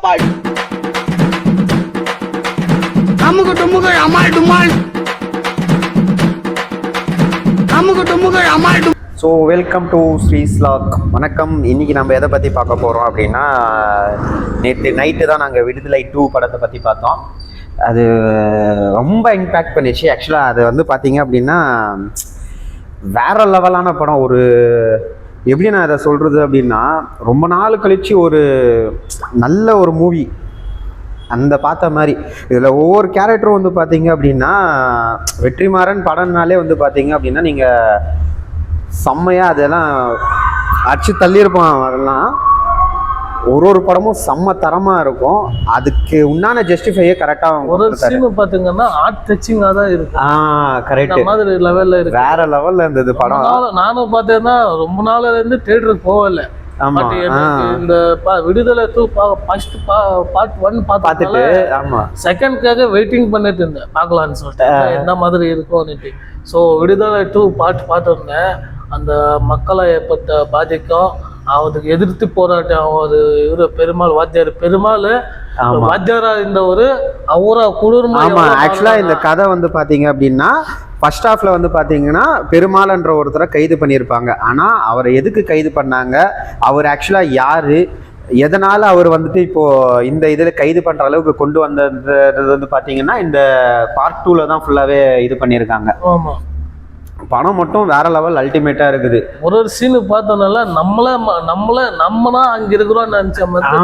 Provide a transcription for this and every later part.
அம்மாள் அமுக டுமுகள் அமால் டுமால் அமுக டுமுகள் அமால் டுமால். ஸோ வெல்கம் டு ஸ்ரீஸ்லாக். வணக்கம். இன்றைக்கி நம்ம எதை பற்றி பார்க்க போகிறோம் அப்படின்னா, நேற்று நைட்டு தான் நாங்கள் விடுதலை 2 படத்தை பற்றி பார்த்தோம். அது ரொம்ப இம்பேக்ட் பண்ணிச்சு. ஆக்சுவலாக அது வந்து பார்த்தீங்க அப்படின்னா வேறு லெவலான படம். ஒரு எப்படி நான் அதை சொல்கிறது அப்படின்னா, ரொம்ப நாள் கழித்து ஒரு நல்ல ஒரு மூவி அந்த பார்த்த மாதிரி. இதில் ஒவ்வொரு கேரக்டரும் வந்து பார்த்தீங்க அப்படின்னா, வெற்றிமாறன் படம்னாலே வந்து பார்த்தீங்க அப்படின்னா நீங்கள் செம்மையாக அதெல்லாம் அடிச்சு தள்ளியிருப்பான். அதெல்லாம் ஒரு படமும் செம்ம தரமாக இருக்கும். அதுக்கு உண்டான ஜஸ்டிஃபையே கரெக்டாக ஒரு சீன் பார்த்தீங்கன்னா ஆர்ட் டச்சிங்காக தான் இருக்கு. கரெக்ட். மாதிரி லெவலில் இருக்கு, வேற லெவலில் இருந்தது படம். நானும் பார்த்தேன்னா ரொம்ப நாள்ல இருந்து தியேட்டருக்கு போகல. இந்த விடுதலை 2 ஃபர்ஸ்ட் பார்ட் 1 பார்த்துட்டு செகண்ட்காக வெயிட்டிங் பண்ணிட்டு இருந்தேன் பார்க்கலான்னு சொல்லிட்டு என்ன மாதிரி இருக்கும்னுட்டு. ஸோ விடுதலை 2 பார்த்துருந்தேன். அந்த மக்களை பற்ற பாதிக்கும், அவருக்கு எதிர்த்து போராட்டம். அவர் இவரு பெருமாள் வாத்தியாரா இந்த ஒரு அவரா குளிர்மா. ஆக்சுவலா இந்த கதை வந்து பாத்தீங்க அப்படின்னா, ஃபர்ஸ்ட் ஹாஃப்ல வந்து பாத்தீங்கன்னா பெருமாள்ன்ற ஒருத்தரை கைது பண்ணியிருப்பாங்க. ஆனா அவரை எதுக்கு கைது பண்ணாங்க, அவர் ஆக்சுவலா யாரு, எதனால அவர் வந்துட்டு இப்போ இந்த இதுல கைது பண்ற அளவுக்கு கொண்டு வந்தது வந்து பாத்தீங்கன்னா இந்த பார்ட் 2ல தான் ஃபுல்லாவே இது பண்ணியிருக்காங்க. படம் மட்டும் வேற லெவல் அல்டிமேட்டா இருக்குது. ஒரு சீனு பார்த்தோம்னால நம்மனா அங்க இருக்கிறோம்னு நினைச்ச மாதிரி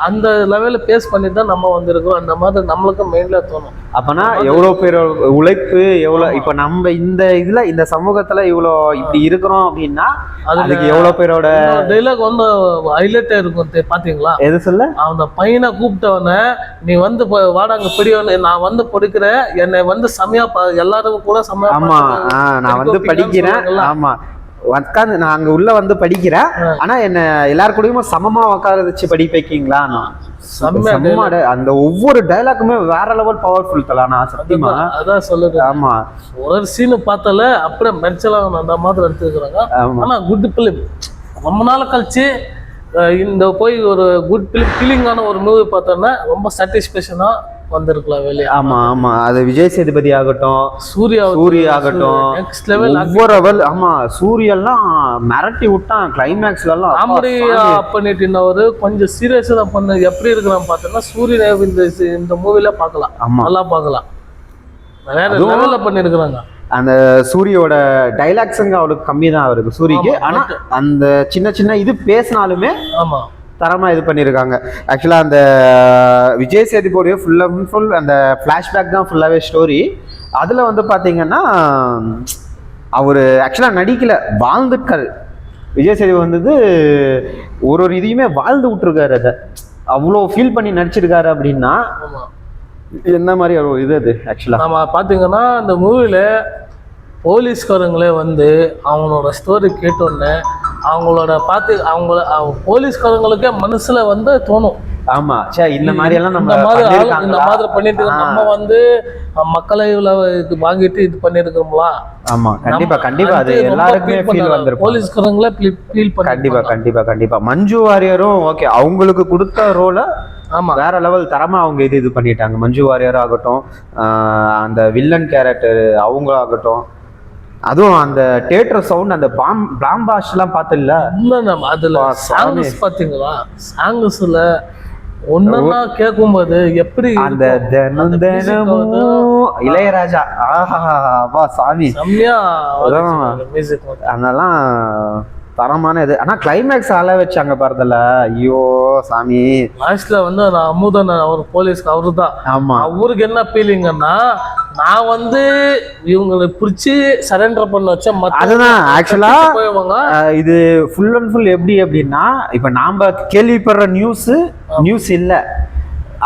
அந்த லெவல்ல பேஸ் பண்ணி தான் நம்ம வந்திருக்கிறோம். அந்த மாதிரி நம்மளுக்கு மெயின்ல தோணும். அப்பனா எவ்வளவு பேர் உழைப்பு, எவ்வளவு இப்ப நம்ம இந்த இதுல இந்த சமூகத்துல இவ்வளவு இப்படி இருக்கிறோம் அப்படின்னா அதுக்கு எவ்வளவு பேரோட டைலாக் வந்து ஹைலைட்டா இருக்கும். பாத்தீங்களா? எது சொல்ல? அந்த பையனை கூப்பிட்டவன, நீ வந்து வாடாங்க பெரியவன, நான் வந்து படிக்கிறேன், என்னை வந்து செமையா எல்லாரும் கூட செமையா. ஆமா, நான் வந்து படிக்கிறேன். ஆமா, உட்காந்து நான் அங்க உள்ள வந்து படிக்கிறேன். ஆனா என்ன எல்லாரு கூடயுமே சமமா உட்கார வச்சு படிக்க வைக்கீங்களா? அந்த ஒவ்வொரு டைலாக்குமே வேற லெவல் பவர்ஃபுல் தலானா சத்தியமா. அதான் சொல்லுது. ஆமா, ஒரு சீனு பார்த்தால அப்படியே மெர்ச்சலாம் அந்த மாதிரி எடுத்துக்கிறாங்க. ஆனா குட் பிலிம். ரொம்ப நாள் கழிச்சு இந்த போய் ஒரு குட் பிலிம் ஃபீலிங்கான ஒரு மூவி பார்த்தோன்னா ரொம்ப சாட்டிஸ்ஃபேக்ஷனா வந்திருக்கலாம் வெளியே. ஆமா ஆமா, அது விஜய் சேதுபதி ஆகட்டும், சூர்யா ஆகட்டும், நெக்ஸ்ட் லெவல் ஒவ்வொரு லெவல். ஆமா, சூர்யாலாம் மிரட்டி விட்டான் கிளைமேக்ஸ்ல எல்லாம். காமெடி பண்ணிட்டு ஒரு கொஞ்சம் சீரியஸா பண்ண எப்படி இருக்கிறான் பார்த்தோன்னா சூர்யா இந்த மூவில பார்க்கலாம். நல்லா பார்க்கலாம். வேற லெவல்ல பண்ணிருக்கிறாங்க. அந்த சூரியோட டைலாக்ஸுங்க அவளுக்கு கம்மி தான் அவருக்கு சூரிக்கு. ஆனா அந்த சின்ன சின்ன இது பேசினாலுமே ஆமா தரமா இது பண்ணியிருக்காங்க. ஆக்சுவலாக அந்த விஜய் சேதுபதியோட ஃபுல் அந்த ஃப்ளாஷ்பேக் தான் ஃபுல்லாகவே ஸ்டோரி. அதில் வந்து பார்த்தீங்கன்னா அவர் ஆக்சுவலாக நடிக்கல, வாழ்ந்துக்காரு. விஜய் சேதுபதி வந்தது ஒரு இதையுமே வாழ்ந்து விட்டுருக்காரு. அதை அவ்வளோ ஃபீல் பண்ணி நடிச்சிருக்காரு. அப்படின்னா என்ன மாதிரி ஒரு இது அது ஆக்சுவலாக நம்ம பார்த்தீங்கன்னா அந்த மூவியில் போலீஸ்காரங்களே வந்து அவங்களோட ஸ்டோரி கேட்டோன்னே அவங்களோட போலீஸ்காரங்களுக்கே மனசுல வந்து தோணும். ஆமா, இந்த மாதிரி எல்லாம் இந்த மாதிரி பண்ணிட்டு நம்ம வந்து மக்களை வாங்கிட்டு இது பண்ணிருக்கோம்ல. ஆமா, கண்டிப்பா அது எல்லாருக்குமே ஃபீல் வந்திருக்கும். போலீஸ்காரங்களே ஃபீல் பண்ணி கண்டிப்பா மஞ்சு வாரியரும் ஓகே, அவங்களுக்கு கொடுத்த ரோல ஆமா வேற லெவல் தரமா அவங்க இது பண்ணிட்டாங்க. மஞ்சு வாரியர் ஆகட்டும், அந்த வில்லன் கேரக்டர் அவங்க ஆகட்டும், அதுவும் அந்த தியேட்டர் சவுண்ட், அந்த பிளாம்பாஷ் எல்லாம் பார்த்தல. அதுல சாங்ஸ் பாத்தீங்களா? சாங்ஸ்ல ஒன்னா கேட்கும்போது எப்படி அந்த தினமும் இளையராஜா ஆஹா சாமி செம்மையா அதெல்லாம் தரமான இது. ஆனா கிளைமேக்ஸ் ஆள வச்சாங்க பாருதல, ஐயோ சாமி. லாஸ்ட்ல வந்து அமுதன் அவர் போலீஸ்க்கு அவரு தான். ஆமா, அவருக்கு என்ன ஃபீலிங்கன்னா, நான் வந்து இவங்களை பிடிச்சி சரண்டர் பண்ண வச்சேன். அதுதான் ஆக்சுவலா இது ஃபுல் அண்ட் ஃபுல் எப்படி அப்படின்னா, இப்ப நாம கேள்விப்படுற நியூஸ் இல்ல,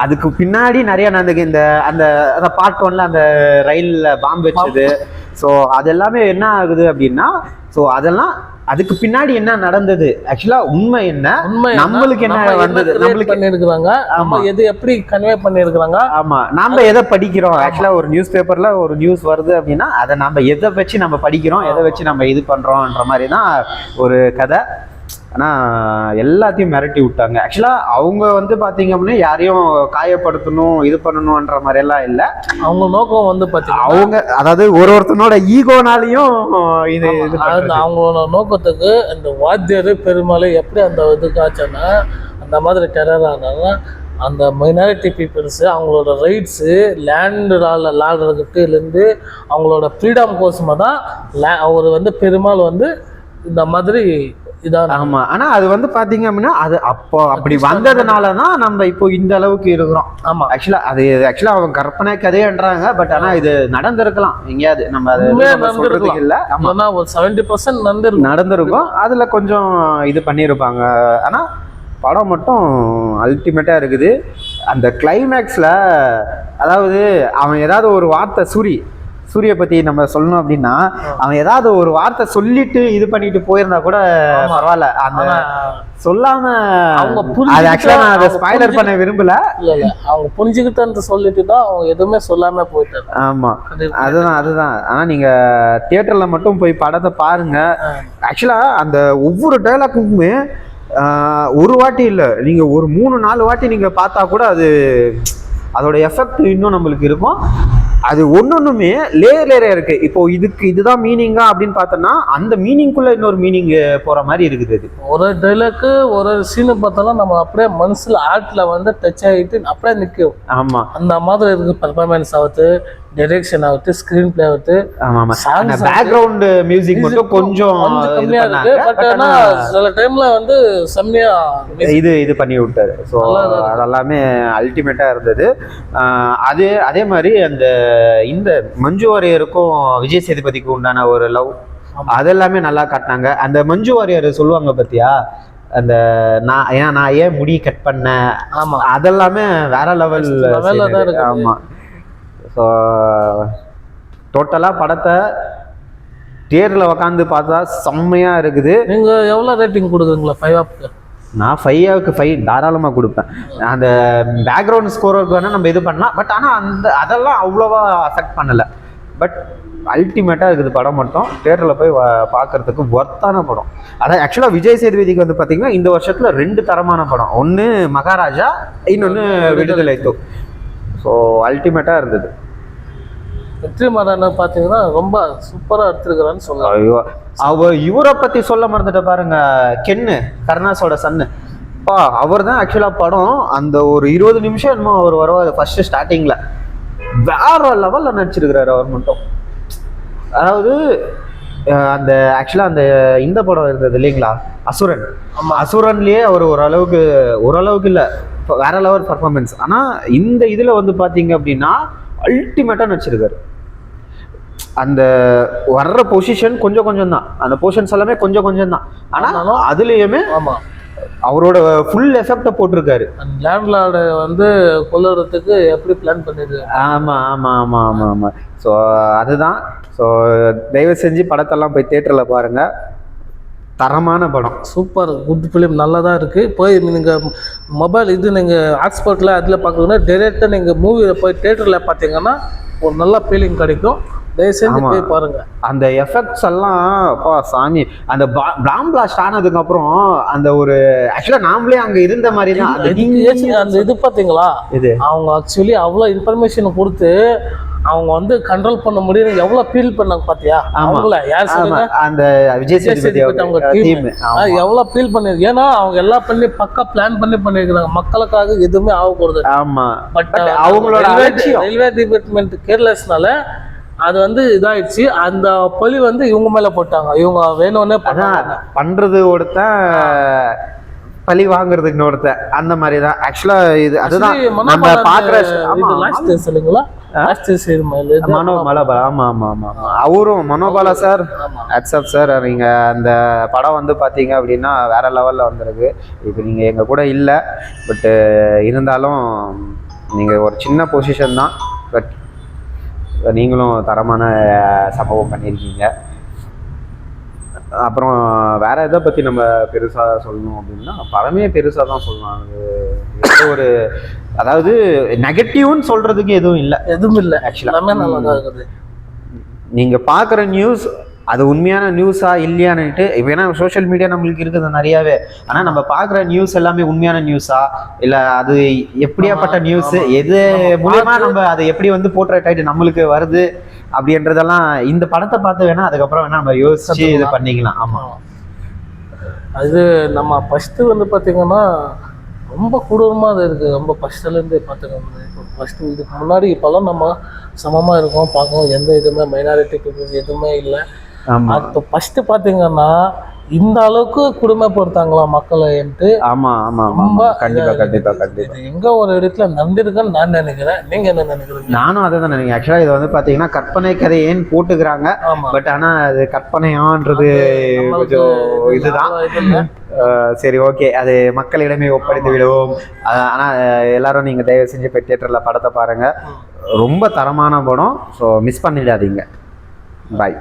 அதுக்கு பின்னாடி நிறைய நடந்துக்கு. இந்த அந்த பார்ட் 1ல அந்த ரயில்ல பாம்பு வச்சது. ஸோ அது எல்லாமே என்ன ஆகுது அப்படின்னா, ஸோ அதெல்லாம் அதுக்கு பின்னாடி என்ன நடந்தது, ஆக்சுவலா உண்மை என்ன, நம்மளுக்கு என்ன வந்தது, நம்மளுக்கு பண்ணிருக்காங்க, ஆமா எது எப்படி கன்வே பண்ணிருக்காங்க. ஆமா, நாம எதை படிக்கிறோம். ஆக்சுவலா ஒரு நியூஸ் பேப்பர்ல ஒரு நியூஸ் வருது அப்படின்னா, அதை நம்ம எதை வச்சு நம்ம படிக்கிறோம், எதை வச்சு நம்ம இது பண்றோம்ன்ற மாதிரி தான் ஒரு கதை. ஆனால் எல்லாத்தையும் மிரட்டி விட்டாங்க. ஆக்சுவலாக அவங்க வந்து பார்த்தீங்க அப்படின்னா யாரையும் காயப்படுத்தணும் இது பண்ணணுன்ற மாதிரியெல்லாம் இல்லை. அவங்க நோக்கம் வந்து பார்த்தீங்கன்னா அவங்க அதாவது ஒருத்தனோட ஈகோனாலையும் இது அவங்களோட நோக்கத்துக்கு இந்த வாத்தியார் பெருமாள் எப்படி அந்த இதுக்காச்சுன்னா அந்த மாதிரி டெரர் ஆனாலும் அந்த மைனாரிட்டி பீப்புள்ஸு அவங்களோட ரைட்ஸு லேண்டு லாடுறதுக்குலேருந்து அவங்களோட ஃப்ரீடம் கோசமாக தான் அவர் வந்து பெருமாள் வந்து இந்த மாதிரி இதான். ஆமாம், ஆனால் அது வந்து பார்த்தீங்க அப்படின்னா அது அப்போ அப்படி வந்ததுனால தான் நம்ம இப்போ இந்த அளவுக்கு இருக்கிறோம். ஆமாம், ஆக்சுவலாக அவங்க கற்பனை கதைன்றாங்க. பட் ஆனால் இது நடந்திருக்கலாம் எங்கேயாவது, நம்ம அது சொல்றதுக்கு இல்லை. ஆமாம், ஒரு 70% நடந்திருக்கும். அதில் கொஞ்சம் இது பண்ணியிருப்பாங்க. ஆனால் படம் மட்டும் அல்டிமேட்டாக இருக்குது. அந்த கிளைமேக்ஸில் அதாவது அவன் ஏதாவது ஒரு வார்த்தை சூரிய பற்றி நம்ம சொல்லணும் அப்படின்னா அவன் ஏதாவது ஒரு வார்த்தை சொல்லிட்டு இது பண்ணிட்டு போயிருந்தா கூட பரவாயில்ல. அந்த சொல்லாம அது ஆக்சுவலாக நான் அதை ஸ்பாய்லர் பண்ண விரும்பல. இல்லை அவங்க புரிஞ்சுக்கிட்டு சொல்லிட்டு தான் அவங்க எதுவுமே சொல்லாம போயிட்டாங்க. ஆமாம், அதுதான். ஆனால் நீங்கள் தியேட்டரில் மட்டும் போய் படத்தை பாருங்க. ஆக்சுவலாக அந்த ஒவ்வொரு டைலாக்குமே ஒரு வாட்டி இல்லை, நீங்கள் ஒரு 3-4 வாட்டி நீங்கள் பார்த்தா கூட அதோட எஃபெக்ட் இன்னும் நம்மளுக்கு இருக்கும். அது ஒன்னொன்னுமே லேயரா இருக்கு. இப்போ இதுதான் மீனிங்கா அப்படின்னு பார்த்தோம்னா அந்த மீனிங்குள்ள இன்னொரு மீனிங் போற மாதிரி இருக்குது. அது ஒரு டைலாக்கு ஒரு சீனை பார்த்தாலும் நம்ம அப்படியே மனசுல ஆர்ட்ல வந்து டச் ஆகிட்டு அப்படியே நிற்கும். ஆமா, அந்த மாதிரி இருக்கு. பெர்ஃபார்மன்ஸ் ஆகுது, டைரக்ஷன் ஆகுது, ஸ்கிரீன் பிளே ஆகுது. பேக்ரவுண்ட் மியூசிக் மட்டும் கொஞ்சம் கம்மியா இருக்கு. பட் ஆனா சில டைம்ல வந்து செம்மையா இது பண்ணி விட்டாரு. ஸோ அதெல்லாமே அல்டிமேட்டா இருந்தது. அதே மாதிரி இந்த மஞ்சு வாரியருக்கும் விஜய் சேதுபதிக்கு உண்டான ஒரு லவ் அதெல்லாமே நல்லா காட்டினாங்க. அந்த மஞ்சு வாரியர் சொல்லுவாங்க பத்தியா, அந்த நான் ஏன் முடி கட் பண்ணேன், ஆமா, அதெல்லாமே வேற லெவல். ஆமா, ஸோ டோட்டலாக படத்தை தியேட்டரில் உக்காந்து பார்த்தா செம்மையாக இருக்குது. நீங்கள் எவ்வளோ ரேட்டிங் கொடுக்குறீங்களா 5 நான் 5க்கு 5 தாராளமாக கொடுப்பேன். அந்த பேக்ரவுண்ட் ஸ்கோருக்கு வேணால் நம்ம இது பண்ணலாம். பட் ஆனால் அதெல்லாம் அவ்வளோவா அஃபெக்ட் பண்ணலை. பட் அல்டிமேட்டாக இருக்குது படம். மட்டும் தியேட்டரில் போய் பார்க்கறதுக்கு ஒர்த்தான படம். அதான் ஆக்சுவலாக விஜய் சேதுபதிக்கு வந்து பார்த்தீங்கன்னா இந்த வருஷத்தில் 2 தரமான படம். ஒன்று மகாராஜா, இன்னொன்று விடுதலை 2. ஸோ அல்டிமேட்டாக இருந்தது. வெற்றிமாறன் பார்த்தீங்கன்னா ரொம்ப சூப்பராக எடுத்துருக்கிறான்னு சொல்லலாம். ஐயோ, இவரை பற்றி சொல்ல மறந்துட்ட பாருங்க, கென்னு கருணாஸோட சன்னு. அவர் தான் ஆக்சுவலாக படம் அந்த ஒரு 20 நிமிஷம் என்னமோ அவர் வருவார் ஃபர்ஸ்ட் ஸ்டார்டிங்கில். வேற லெவலில் நடிச்சிருக்கிறாரு அவர் மட்டும். அதாவது அந்த ஆக்சுவலாக இந்த படம் இருந்தது இல்லைங்களா, அசுரன். அசுரன்லேயே அவர் ஓரளவுக்கு இல்லை, வேற லெவல் பர்ஃபார்மன்ஸ். ஆனால் இந்த இதில் வந்து பார்த்தீங்க அப்படின்னா அல்டிமேட்டாக நடிச்சிருக்காரு. அந்த வர்ற பொசிஷன் கொஞ்சம் தான், அந்த பொசிஷன்ஸ் எல்லாமே கொஞ்சம் தான். ஆனால் அதுலேயுமே அவரோட ஃபுல் எஃபெக்டை போட்டிருக்காரு. லேண்ட்லார்டை வந்து கொல்லுறதுக்கு எப்படி பிளான் பண்ணிருக்காரு. ஆமாம். ஸோ அதுதான். ஸோ தயவு செஞ்சு படத்தெல்லாம் போய் தியேட்டரில் பாருங்கள். தரமான படம், சூப்பர் குட் ஃபிலிம், நல்லா தான் இருக்குது. போய் நீங்கள் மொபைல் நீங்கள் ஹாட்ஸ்பாட்டில் அதில் பார்க்கணுன்னா டைரெக்டாக நீங்கள் மூவியில் போய் தியேட்டரில் பார்த்தீங்கன்னா ஒரு நல்ல ஃபீலிங் கிடைக்கும். தயவுசெய்து போய் பாருங்க. அந்த எஃபெக்ட்ஸ் எல்லாம் சாமி, அந்த பாம் பிளாஸ்ட் ஆனதுக்கு அப்புறம் அந்த ஒரு ஆக்சுவலாக நாமளே அங்கே இருந்த மாதிரி தான். அந்த இது பார்த்தீங்களா, இது அவங்க ஆக்சுவலி அவ்வளோ இன்ஃபர்மேஷன் கொடுத்து அவங்க வந்து கண்ட்ரோல் பண்ண முடியும். எவ்வளவு ஃபீல் பண்ணாங்க பாத்தியா அவங்கள, யார் சொல்லுங்க, அந்த விஜய் சேதுபதி அவங்க டீம் எவ்வளவு ஃபீல் பண்ணிருக்கு. ஏன்னா அவங்க எல்லாம் பண்ணி பக்கா பிளான் பண்ணி பண்ணிருக்காங்க, மக்களுக்காக எதுவுமே ஆகக்கூடாது. ஆமா, பட் அவங்களோட ரயில்வே டிபார்ட்மெண்ட் கேர்லெஸ்னால அது வந்து இதாயிடுச்சு. அந்த பழி வந்து இவங்க மேல போட்டாங்க. இவங்க வேணும்னே பண்றது ஒருத்தன், பழி வாங்குறது இன்னொருத்தன், அந்த மாதிரி தான் ஆக்சுவலா இது. அதுதான் நம்ம பாக்குற சொல்லுங்களா, மனோபாலா. ஆமா, அவரும் மனோபாலா சார், அக்சப் சார். நீங்க அந்த படம் வந்து பாத்தீங்க அப்படின்னா வேற லெவல்ல வந்திருக்கு. இப்போ நீங்க எங்க கூட இல்லை, பட் இருந்தாலும் நீங்க ஒரு சின்ன பொசிஷன் தான், பட் நீங்களும் தரமான சம்பவம் பண்ணியிருக்கீங்க. அப்புறம் வேற எதை பற்றி நம்ம பெருசாக சொல்லணும் அப்படின்னா படமே பெருசாக தான் சொல்லணும். அது ஒரு அதாவது நெகட்டிவ்னு சொல்கிறதுக்கு எதுவும் இல்லை ஆக்சுவலாக. நீங்கள் பார்க்குற நியூஸ் அது உண்மையான நியூஸா இல்லையான்னுட்டு இப்போ ஏன்னா சோஷியல் மீடியா நம்மளுக்கு இருக்குது நிறையாவே, ஆனால் நம்ம பார்க்குற நியூஸ் எல்லாமே உண்மையான நியூஸா இல்லை அது எப்படியாப்பட்ட நியூஸ், எது மூலமா நம்ம அதை எப்படி வந்து போர்ட்ரேட் ஆகிட்டு நம்மளுக்கு வருது அப்படின்றதெல்லாம் இந்த படத்தை பார்த்து வேணா அதுக்கப்புறம் வேணா நம்ம யோசிச்சு இதை பண்ணிக்கலாம். ஆமாம், அது நம்ம ஃபஸ்ட்டு வந்து பார்த்தீங்கன்னா ரொம்ப கொடூரமாக அது இருக்குது. ரொம்ப ஃபஸ்ட்டுலேருந்து பார்த்துக்கோங்க. இப்போ ஃபஸ்ட்டு இதுக்கு முன்னாடி இப்போல்லாம் நம்ம சமமாக இருக்கோம், பார்க்கணும், எந்த இதுவுமே மைனாரிட்டி பீப்புள்ஸ் எதுவுமே இல்லை. அப்போ ஃபஸ்ட்டு பார்த்தீங்கன்னா இந்த அளவுக்கு கொடுமைப்படுத்தாங்களா மக்களைன்ட்டு. ரொம்ப கண்டிப்பாக எங்கே ஒரு இடத்துல நடந்திருக்குன்னு நான் நினைக்கிறேன். நீங்கள் என்ன நினைக்கிறீங்க? நானும் அதை தான் நினைக்கிறேன். ஆக்சுவலாக இது வந்து பார்த்தீங்கன்னா கற்பனை கதையேன்னு போட்டுக்கிறாங்க, பட் ஆனால் அது கற்பனையான்றது கொஞ்சம் இதுதான். சரி, ஓகே, அது மக்களிடமே ஒப்படைத்து விடுவோம். ஆனால் எல்லாரும் நீங்கள் தயவு செஞ்சு போய் தியேட்டரில் படத்தை பாருங்கள். ரொம்ப தரமான படம். ஸோ மிஸ் பண்ணிடாதீங்க. பாய்.